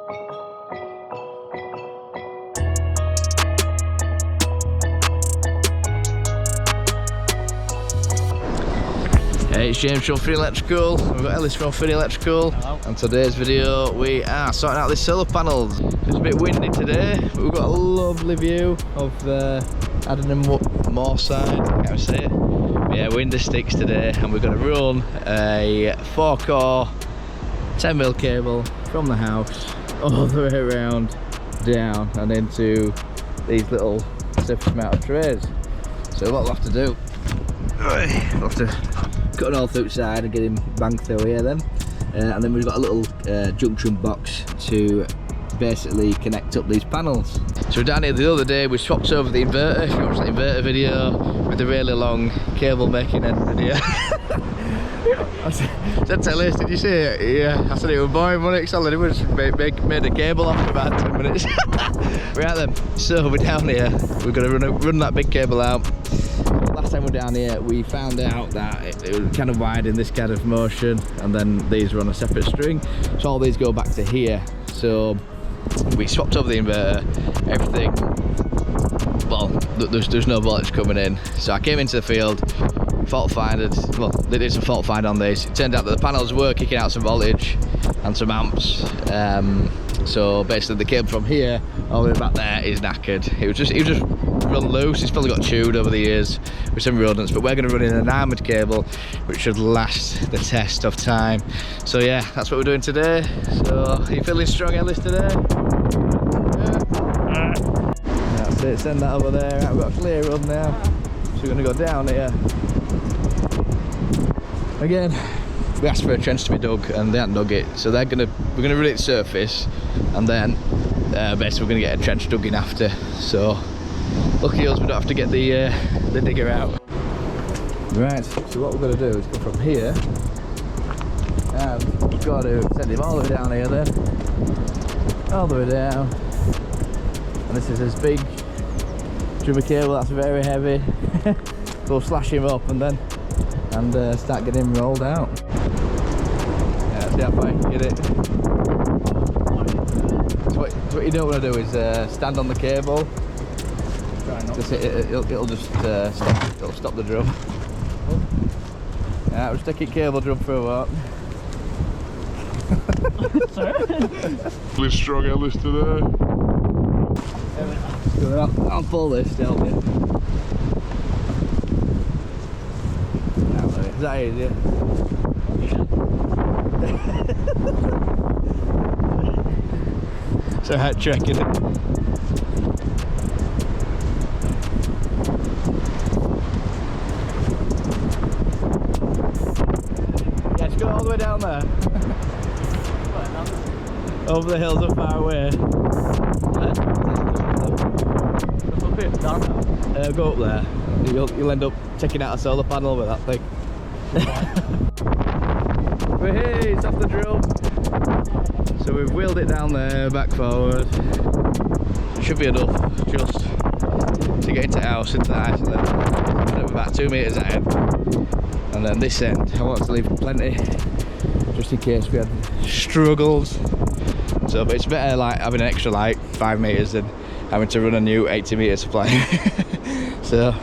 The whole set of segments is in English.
Hey, it's James from Finney Electrical. We've got Ellis from Finney Electrical. Hello. And today's video we are sorting out these solar panels. It's a bit windy today, but we've got a lovely view of the Moor side, can't I say it? But yeah, windy sticks today, and we're going to run a 4-core 10mm cable from the house all the way around, down and into these little surface mounted trays. So what we'll have to do, we'll have to cut an hole through side and get him banged through here then. And then we've got a little junction box to basically connect up these panels. So down here the other day we swapped over the inverter. If you watched the inverter video with the really long cable making end video. I said to Ellis, did you see it? Yeah, I said it was boring, wasn't it? All I did was made a cable off for about 10 minutes. Right then, so we're down here, we're going to run that big cable out. Last time we were down here we found out that it was kind of wide in this kind of motion, and then these were on a separate string, so all these go back to here. So we swapped over the inverter, everything, well, there's no voltage coming in. So I came into the field, fault finded, well, they did some fault find on these. It turned out that the panels were kicking out some voltage and some amps. So basically the cable from here all the way back there is knackered. It was just run loose. It's probably got chewed over the years with some rodents, but we're going to run in an armoured cable which should last the test of time. So yeah, that's what we're doing today. So are you feeling strong, Ellis, today? Yeah. That's it, send that over there. Right, we've got a clear run now, so we're going to go down here again. We asked for a trench to be dug and they hadn't dug it, so we're gonna run it surface, and then basically we're gonna get a trench dug in after. So lucky us, we don't have to get the digger out. Right, so what we're gonna do is come from here, and we've got to send him all the way down here then, all the way down. And this is this big drummer cable that's very heavy. We'll slash him up and start getting him rolled out. Yeah, see how far you can get it. So what you don't want to do is stand on the cable. Just it'll just stop the drum. Yeah, we're sticking cable drum through up. Really strong Ellis today. I'll pull this to help you. Is that easy? So how checking it? Yeah, just go all the way down there. Over the hills up far away. Go up there. You'll end up taking out a solar panel with that thing. But hey, it's off the drum. So we've wheeled it down there, back forward. It should be enough just to get into the house, into the isolate. About 2 meters ahead. And then this end, I want to leave plenty, just in case we had struggles. So, but it's better like having an extra like 5 meters than having to run a new 80 meter supply. So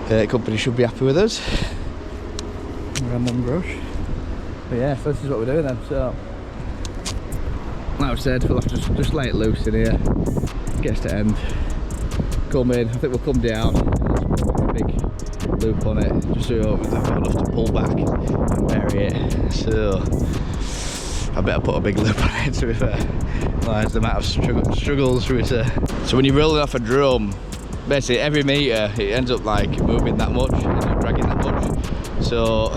the company should be happy with us. Random brush. But yeah, so this is what we're doing then. So like I've said, we'll have to just lay it loose in here, get us to end, come in. I think we'll come down, put a big loop on it, just so we've got enough to pull back and bury it. So I better put a big loop on it, to be fair. Otherwise the amount of struggles with it. So when you're rolling off a drum, basically every meter it ends up like moving that much, dragging that much. So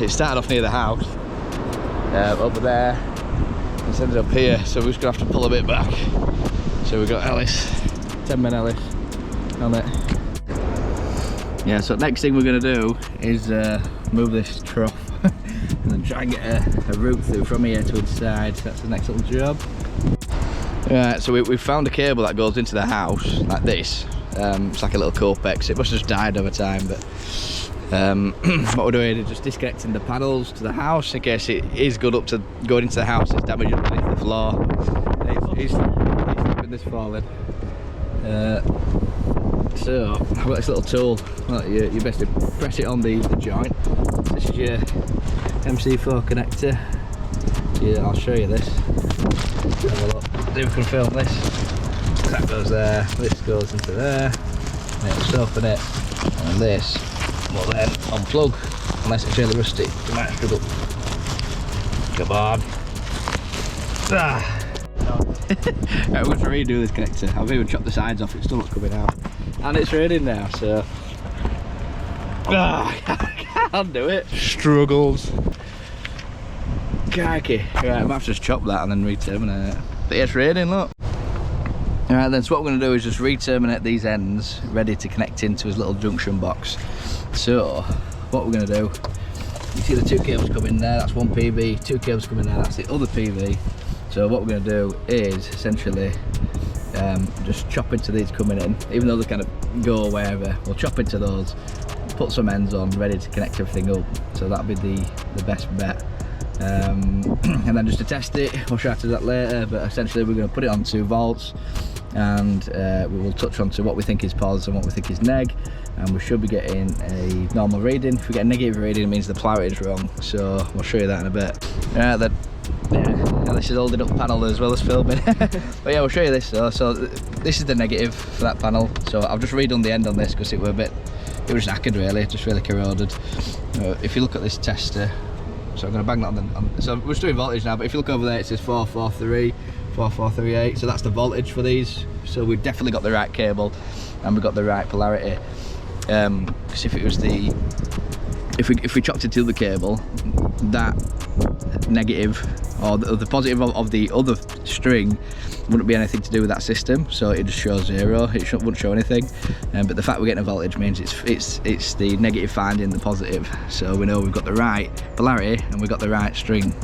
it started off near the house, over there, it's ended up here, so we're just gonna have to pull a bit back. So we've got Ellis, 10mm Ellis on it. Yeah, so next thing we're gonna do is move this trough and then try and get a route through from here to inside. So that's the next little job. Right, so we found a cable that goes into the house like this. It's like a little Corpex. It must have just died over time, but What we're doing is just disconnecting the panels to the house in case it is good up to going into the house. It's damaged underneath the floor. He's slipping this forward. So I've got this little tool. Well, you basically press it on the joint. This is your MC4 connector. Yeah, I'll show you this. Have a look. See if we can film this. That goes there. This goes into there. And it'll open it. And this will then unplug. Unless it's really rusty, you might struggle. Come on. Ah. Right, we're going to redo this connector. I've even chopped the sides off, it's still not coming out. And it's raining now, so I can't do it. Struggles. Crikey. Right, I might have to just chop that and then re-terminate it. But yeah, it's raining, look. Alright then, so what we're going to do is just re-terminate these ends, ready to connect into his little junction box. So, what we're going to do, you see the two cables coming there, that's one PV, two cables coming there, that's the other PV. So what we're going to do is essentially just chop into these coming in, even though they kind of go wherever, we'll chop into those, put some ends on, ready to connect everything up. So that'll be the best bet. And then just to test it, we'll show you how to do that later, but essentially we're going to put it on 2 volts and we will touch on to what we think is pos and what we think is neg, and we should be getting a normal reading. If we get a negative reading, it means the polarity is wrong, so we'll show you that in a bit. Right then. Yeah, this is holding up the panel as well as filming. But yeah, we'll show you this though. So this is the negative for that panel. So I've just redone the end on this because it was just knackered really, just really corroded. If you look at this tester, so I'm going to bang that on so we're just doing voltage now, but if you look over there it says 443, 4438, so that's the voltage for these. So we've definitely got the right cable and we've got the right polarity. Because if it was if we chopped into the cable, that negative or the positive of the other string wouldn't be anything to do with that system, so it just shows 0. It wouldn't show anything. But the fact we're getting a voltage means it's the negative finding the positive, so we know we've got the right polarity and we've got the right string.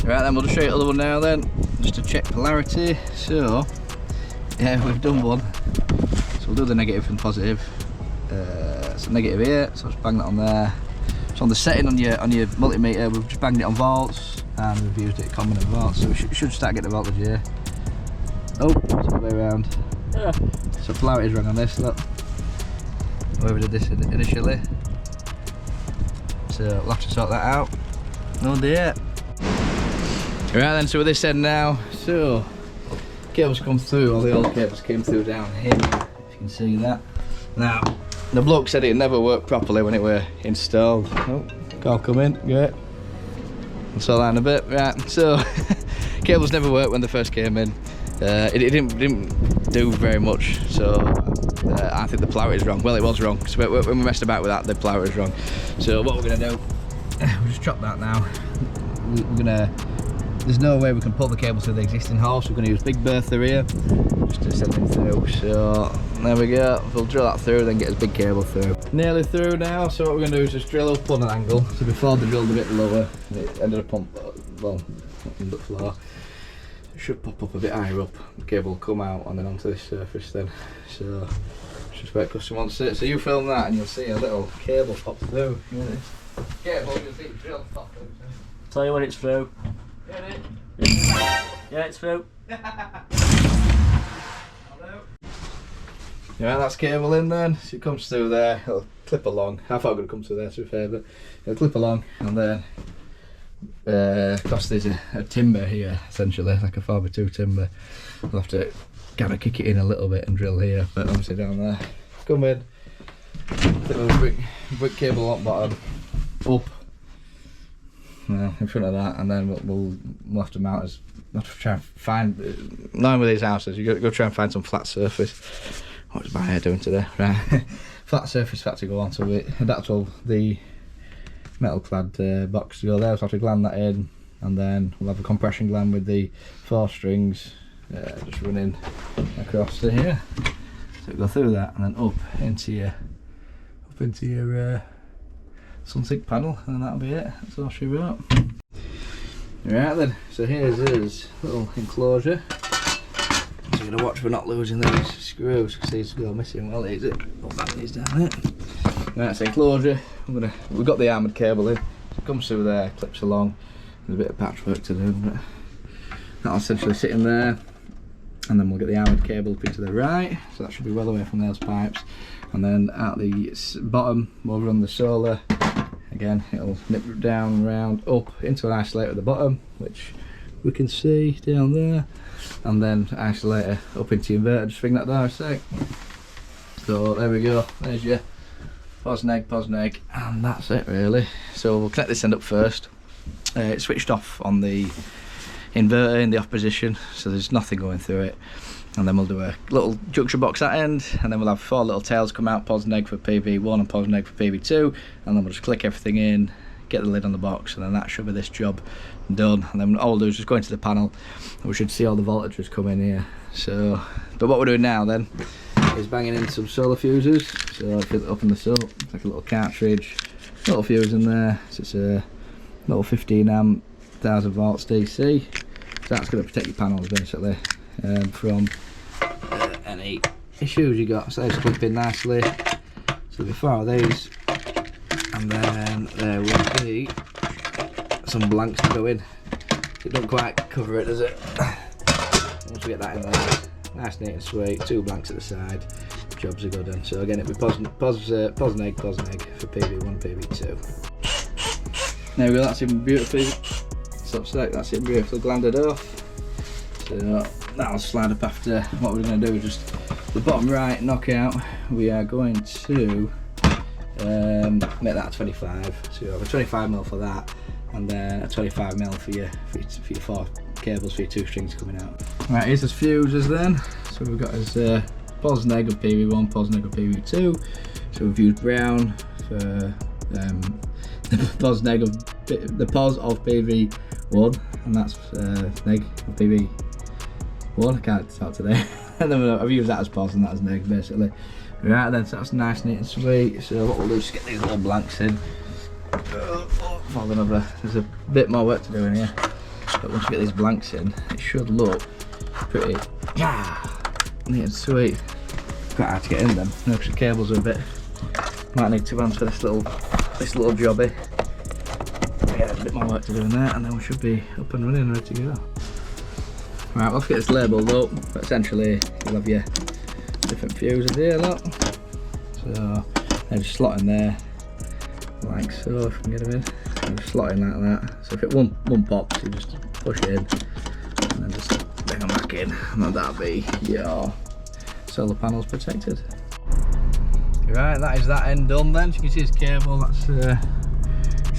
Right then, we'll just show you the other one now then, just to check polarity. So yeah, we've done one, so we'll do the negative and positive. So negative here, so just bang that on there. So on the setting on your multimeter, we've just banged it on volts and we've used it common and volts, so we should start getting the voltage here. Oh, it's the other way around. Yeah. So polarity is wrong on this, look. Whoever did this initially. So we'll have to sort that out. Oh dear. Right then, so with this end now, so cables come through, all the old cables came through down here, if you can see that. Now, the bloke said it never worked properly when it were installed. Oh, call come in, great. I'll sort that in a bit. Right, so cables never worked when they first came in. It didn't do very much, so I think the polarity is wrong. Well, it was wrong, so when we messed about with that, the polarity is wrong. So what we're going to do, we'll just chop that now. There's no way we can pull the cable through the existing hole, so we're going to use big bertha here just to send them through. So there we go, we'll drill that through, then get this big cable through. Nearly through now, so what we're going to do is just drill up on an angle. So before they drilled a bit lower, it ended up on, well, on the floor. It should pop up a bit higher up, the cable will come out and then onto this surface then. So just wait till someone wants it. So you film that and you'll see a little cable pop through. Cable, you'll see it drill pop through. Tell you when it's through. Yeah, it's through. Yeah, that's cable in then. So it comes through there, it'll clip along. How far going to come through there to be fair, but it'll clip along and then because there's a timber here essentially, like a 4x2 timber. We'll have to kind of kick it in a little bit and drill here, but obviously down there. Come in, little brick cable on bottom, up. In front of that, and then we'll have to mount us. We'll have to try and find. Knowing with these houses, you go try and find some flat surface. What is my hair doing today? Right, flat surface for that to go on, so it adaptable the metal clad box to go there. So we'll have to gland that in, and then we'll have a compression gland with the 4 strings just running across to here. So we'll go through that and then up into your sunsynk panel, and that'll be it. That's all she wrote. Right then, so here's his little enclosure. So you're gonna watch we're not losing those screws because these go missing. Well, is it? Oh, that is down it. Right, it's enclosure. We've got the armoured cable in. So it comes through there, clips along. There's a bit of patchwork to do, but that'll essentially sit in there. And then we'll get the armoured cable up into the right, so that should be well away from those pipes. And then at the bottom, we'll run the solar. Again, it'll nip down, round, up into an isolator at the bottom, which we can see down there. And then isolator up into your inverter. Just swing that down a sec. So there we go. There's your pos neg, and that's it really. So we'll connect this end up first. It's switched off on the inverter in the off position, so there's nothing going through it. And then we'll do a little junction box at end, and then we'll have 4 little tails come out, pos neg for PV1 and pos neg for PV2, and then we'll just click everything in, get the lid on the box, and then that should be this job done. And then all we'll do is just go into the panel, and we should see all the voltages come in here. So, but what we're doing now then is banging in some solar fuses. So if you up in the sub, it's like a little cartridge, little fuse in there. So it's a little 15 amp, 1000 volts DC. So that's going to protect your panels basically from any issues you got. So they just clip in nicely. So there'll be 4 of these, and then there will be some blanks to go in. It doesn't quite cover it, does it? Once we get that in there, nice, neat and sweet. 2 blanks at the side. Jobs are good. And so again, it'll be pos neg for PV1, PV2. There we go. That's in beautifully. That's it, beautifully glanded off. So that'll slide up after. What we're going to do is just the bottom right knockout. We are going to make that a 25. So you have a 25mm for that, and then a 25mm for your 4 cables for your 2 strings coming out. Right, here's his fuses then. So we've got his pos neg of PV1, pos neg of PV2. So we've used brown for the pos neg of PV1, and that's neg of PV1. I can't talk today. And then I've used that as pos and that as neg basically. Right then, so that's nice, neat and sweet. So what we'll do is get these little blanks in. Falling over. There's a bit more work to do in here, but once you get these blanks in, it should look pretty neat and sweet. Quite hard to get in them, because the cables are a bit. Might need 2 hands for this little jobby. Yeah, there's a bit more work to do in there, and then we should be up and running, ready to go. Right, let's get this labelled up. But essentially, you'll have your different fuses here, look. So they just slot in there, like so. If we can get them in, and just slot in like that. So if it one pops, you just push it in, and then just bring them back in, and then that'll be your solar panels protected. Right, that is that end done then. So you can see this cable that's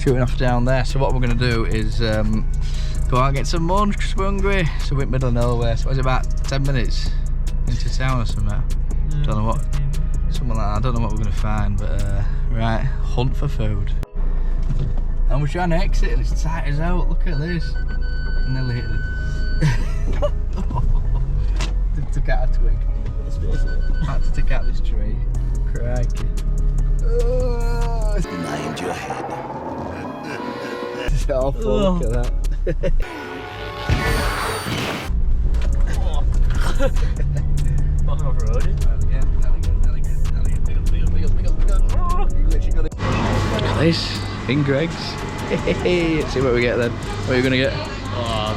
shooting off down there. So what we're going to do is go out and get some lunch because we're hungry. So we're in the middle of nowhere. So it's about 10 minutes into town or something. Yeah, don't know what, something like that. I don't know what we're going to find, but right, hunt for food. And we're trying to exit and it's tight as out. Look at this. Nearly hit it. Took out a twig. Had to take out this tree. Crikey. Mind your head. It's awful, look at that. Bottom of the road. Look at this, in Greg's. Let's see what we get then. What are you going to get? Oh,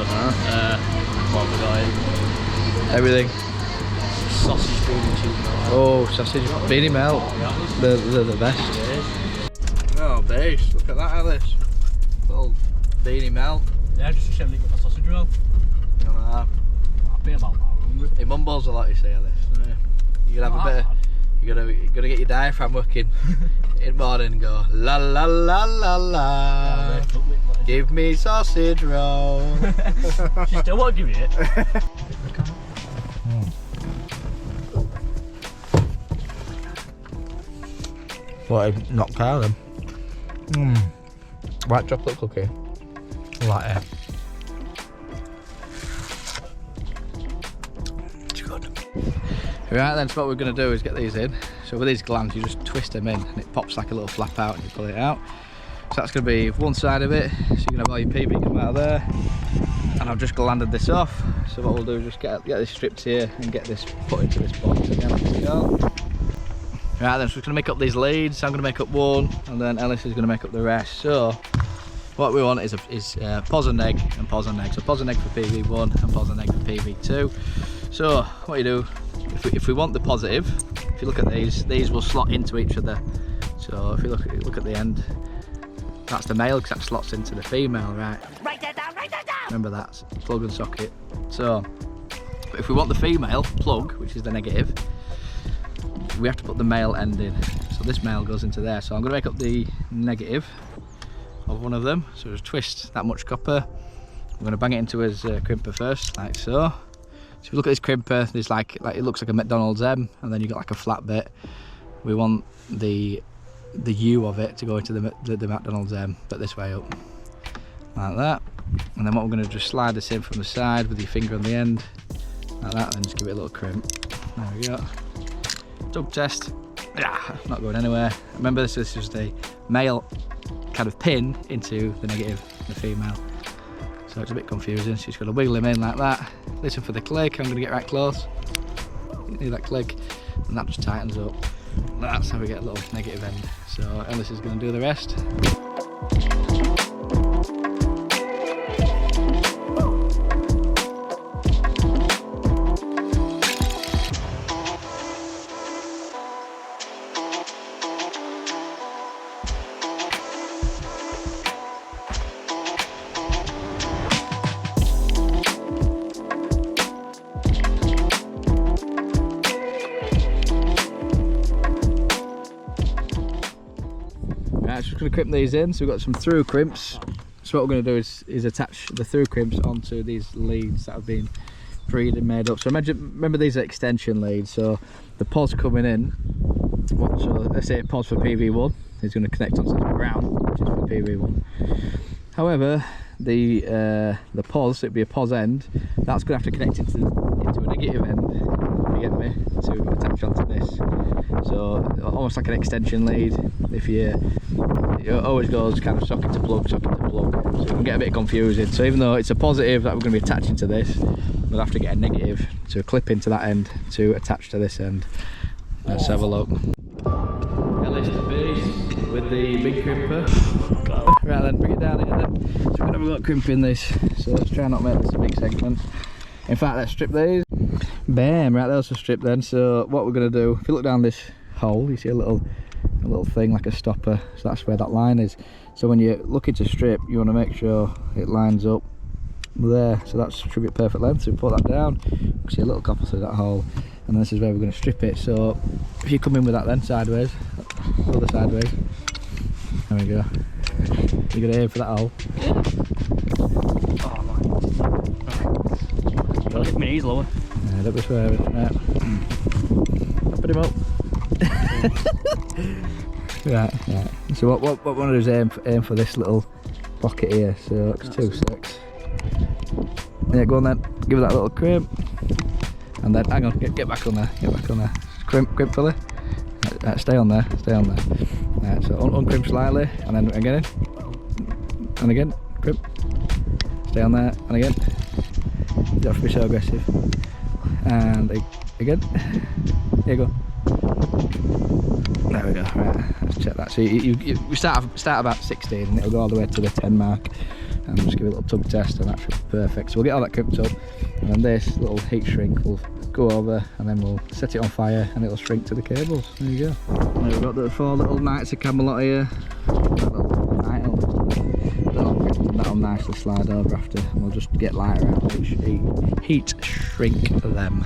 what have we got in? Everything. Sausage, bean and cheese. Oh, sausage, beanie melt. They're the best. Oh, base. Look at that, Ellis. Little beanie melt. Yeah, just a got a sausage roll. You know that. I'll be about that hungry. It mumbles a lot, you say, Ellis. You gotta have a bit of, you gotta get your diaphragm working in the morning and go la la la la la. Give me sausage roll. She still won't give me it. What a knocked out of them. White chocolate cookie. Like it. It's good. Right then, so what we're going to do is get these in. So with these glands, you just twist them in and it pops like a little flap out and you pull it out. So that's going to be one side of it. So you're going to have all your PV come out of there. And I've just glanded this off. So what we'll do is just get this stripped here and get this put into this box again. Let's go. Right then, so we're going to make up these leads. I'm going to make up one, and then Ellis is going to make up the rest. So what we want is pos and neg and pos and neg. So pos and neg for PV1 and pos and neg for PV2. So what you do, if we want the positive, if you look at these will slot into each other. So if you look at the end, that's the male because that slots into the female, right? Write that down, write that down! Remember that, plug and socket. So if we want the female plug, which is the negative, we have to put the male end in. So this male goes into there. So I'm going to make up the negative of one of them. So just twist that much copper. I'm going to bang it into his crimper first, like so. So if you look at this crimper, there's like it looks like a McDonald's M, and then you've got like a flat bit. We want the U of it to go into the McDonald's M, but this way up, like that. And then what we're going to just slide this in from the side with your finger on the end, like that, and just give it a little crimp. There we go. Tug test. Not going anywhere. Remember, this is the male kind of pin into the negative, the female. So it's a bit confusing. So you've got to wiggle him in like that. Listen for the click. I'm going to get right close. You hear that click, and that just tightens up. That's how we get a little negative end. So Ellis is going to do the rest. Just going to crimp these in. So we've got some through crimps. So what we're going to do is attach the through crimps onto these leads that have been freed and made up. So remember these are extension leads. So the pos coming in, so let's say pos for PV1 is going to connect onto the ground, which is for PV1. However, the pos, it'd be a pos end, that's going to have to connect into a negative end, if you get me, to attach onto this. So almost like an extension lead. If it always goes kind of socket to plug, so it can get a bit confusing. So even though it's a positive that we're going to be attaching to this, we'll have to get a negative to clip into that end to attach to this end. Let's have a look. Ellis to base with the big crimper. Right then, bring it down here then. So we've got crimping this, so let's try not to make this a big segment. In fact, let's strip these. Bam, right, those are stripped then. So what we're going to do, if you look down this hole, you see a little thing like a stopper, so that's where that line is. So when you're looking to strip, you want to make sure it lines up there, so that's should be a perfect length. So we put that down, you can see a little copper through that hole, and this is where we're going to strip it. So if you come in with that then sideways, other sideways, there we go. You're going to aim for that hole. Oh man. Gotta lift my knees lower. Yeah, don't be swearing. Right. Put him up. Right. So what we want to do is aim for this little pocket here. So it's 2 6. Yeah, go on then. Give it that little crimp, and then hang on. Get back on there. Get back on there. Crimp fella. Stay on there. Stay on there. Right. So uncrimp slightly, and then again, and again. Crimp. Stay on there, and again. You don't have to be so aggressive. And again. Here you go. There we go. Right, let's check that. So we start about 16 and it'll go all the way to the 10 mark, and just give it a little tug test, and that should be perfect. So we'll get all that crimped up, and then this little heat shrink will go over, and then we'll set it on fire and it'll shrink to the cables. There you go. There we've got the 4 little Knights of Camelot here. That'll nicely slide over after, and we'll just get lighter out, which heat shrink them.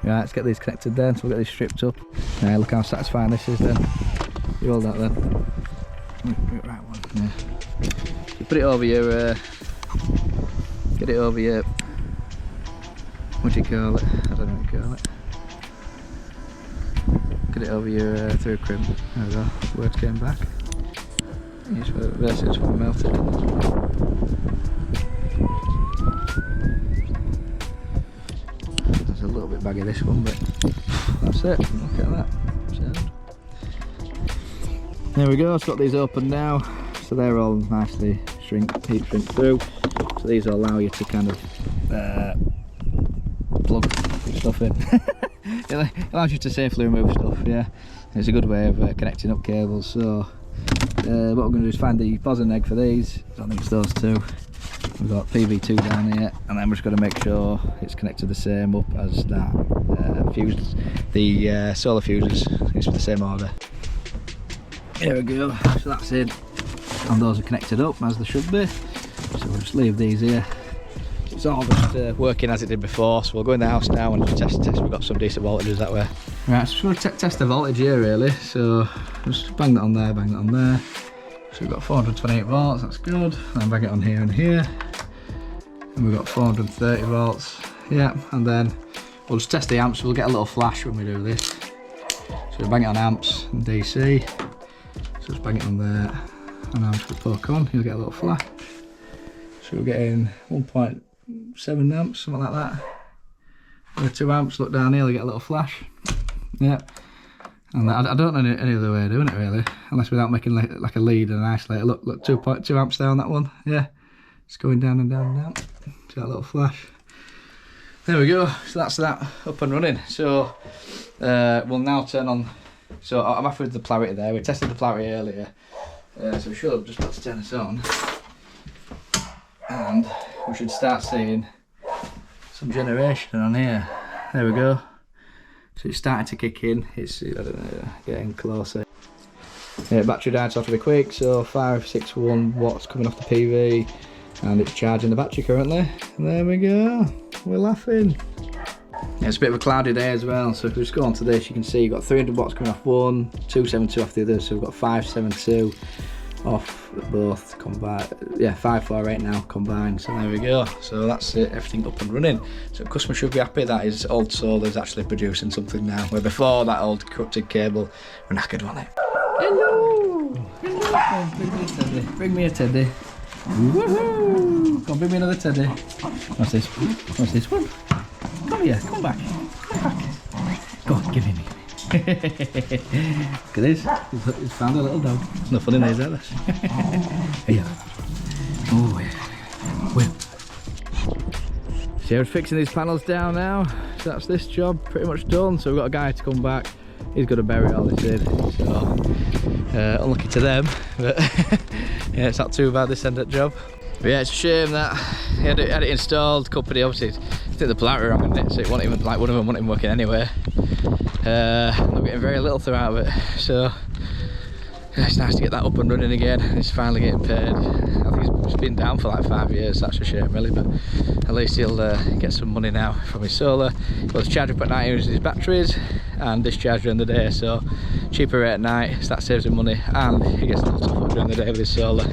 Right, let's get these connected then, so we'll get these stripped up. Look how satisfying this is then. You hold that then. Right one, yeah. You put it over your, get it over your, what do you call it? I don't know what you call it. Get it over your through crimp. There we go, words came back. You just reverse it, it's fully melted. A little bit baggy this one, but that's it. Look at that. Sound. There we go. I've got these open now, so they're all nicely heat shrink through. So these will allow you to kind of plug stuff in. It allows you to safely remove stuff. Yeah. It's a good way of connecting up cables. So what we're going to do is find the pos and neg for these. I think it's those two. We've got PV2 down here, and then we're just going to make sure it's connected the same up as that fuse. The solar fuses, it's the same order. Here we go, so that's it. And those are connected up as they should be. So we'll just leave these here. It's all just working as it did before, so we'll go in the house now and just test. We've got some decent voltages that way. Right, so we're going to test the voltage here really. So just bang that on there, bang that on there. So we've got 428 volts, that's good. And then bang it on here and here. And we've got 430 volts. Yeah, and then we'll just test the amps. We'll get a little flash when we do this. So we'll bang it on amps and DC. So just bang it on there. And now just poke on, you'll get a little flash. So we're getting 1.7 amps, something like that. With 2 amps, look down here, you'll get a little flash. Yeah. And I don't know any other way of doing it really, unless without making like a lead and an isolator. Look, 2.2 amps down that one. Yeah. It's going down and down and down. See that little flash. There we go. So that's that up and running. So we'll now turn on. So I'm happy with the polarity there. We tested the polarity earlier. So we should just have to turn this on. And we should start seeing some generation on here. There we go. So it's starting to kick in. It's, I don't know, getting closer. Yeah, battery died's off to be quick, so 561 watts coming off the PV, and it's charging the battery currently. There we go. We're laughing. Yeah, it's a bit of a cloudy day as well, so if we just go on to this, you can see you've got 300 watts coming off one, 272 off the other, so we've got 572 off both combined. Yeah, 548 now combined, so there we go. So that's it, everything up and running. So the customer should be happy that his old solar's actually producing something now, where before that old corrupted cable were knackered, wasn't it? Hello! Hello! Bring me a teddy. Bring me a teddy. Woohoo! Go on, bring me another teddy. What's this? What's this one? Come here, come back. Come back. Go on, give him. Look at this. He's found a little dog. It's not funny, is that? Here. Oh, yeah. Well. So we're fixing these panels down now. So that's this job pretty much done. So we've got a guy to come back. He's got to bury all this in. So unlucky to them, but yeah, it's not too bad this end of the job. But yeah, it's a shame that he had it installed. Company obviously did the polarity wrong on it, so it wasn't even like one of them wasn't even working anyway. I'm getting very little throughout of it, so yeah, it's nice to get that up and running again. It's finally getting paid. I think it's been down for like 5 years. That's a shame really, but at least he'll get some money now from his solar. Well, the charger at night uses his batteries and discharge during the day, so cheaper rate at night, so that saves him money, and he gets a little top up during the day with his solar,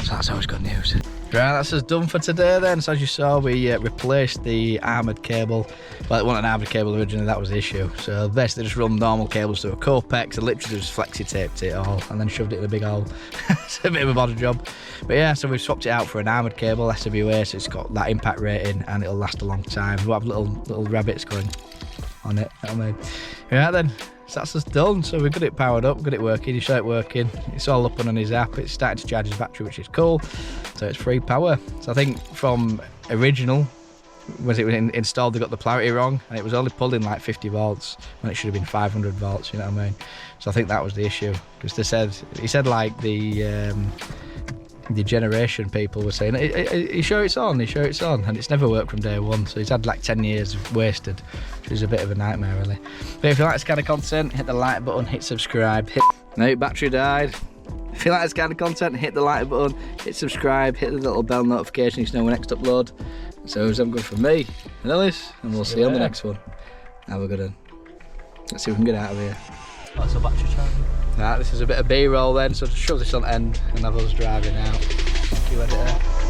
so that's always good news. Right, that's us done for today then. So as you saw, we replaced the armoured cable. Well, it wasn't an armoured cable originally, that was the issue. So basically just run normal cables through a Corpex and literally just flexi taped it all and then shoved it in a big hole. It's a bit of a bother job. But yeah, so we've swapped it out for an armoured cable, SWA, so it's got that impact rating and it'll last a long time. We'll have little rabbits going on it, you know what I mean? Yeah then. So that's us done. So we've got it powered up, got it working, you saw it working. It's all up and on his app. It's starting to charge his battery, which is cool. So it's free power. So I think from original, when it was installed, they got the polarity wrong, and it was only pulling like 50 volts when it should have been 500 volts, you know what I mean? So I think that was the issue, because he said like the generation people were saying, are you sure it's on? Are you sure it's on? And it's never worked from day one, so he's had like 10 years wasted, which is a bit of a nightmare really. But if you like this kind of content, hit the like button, hit subscribe, no, battery died. If you like this kind of content, hit the like button, hit subscribe, hit the little bell notification so you know when next upload. So it was good from me and Ellis, and we'll see you on the next one. Have a good one. Let's see if we can get out of here. That's a battery charger. Right, this is a bit of B-roll then, so just shove this on end and have us driving out. Thank you, editor.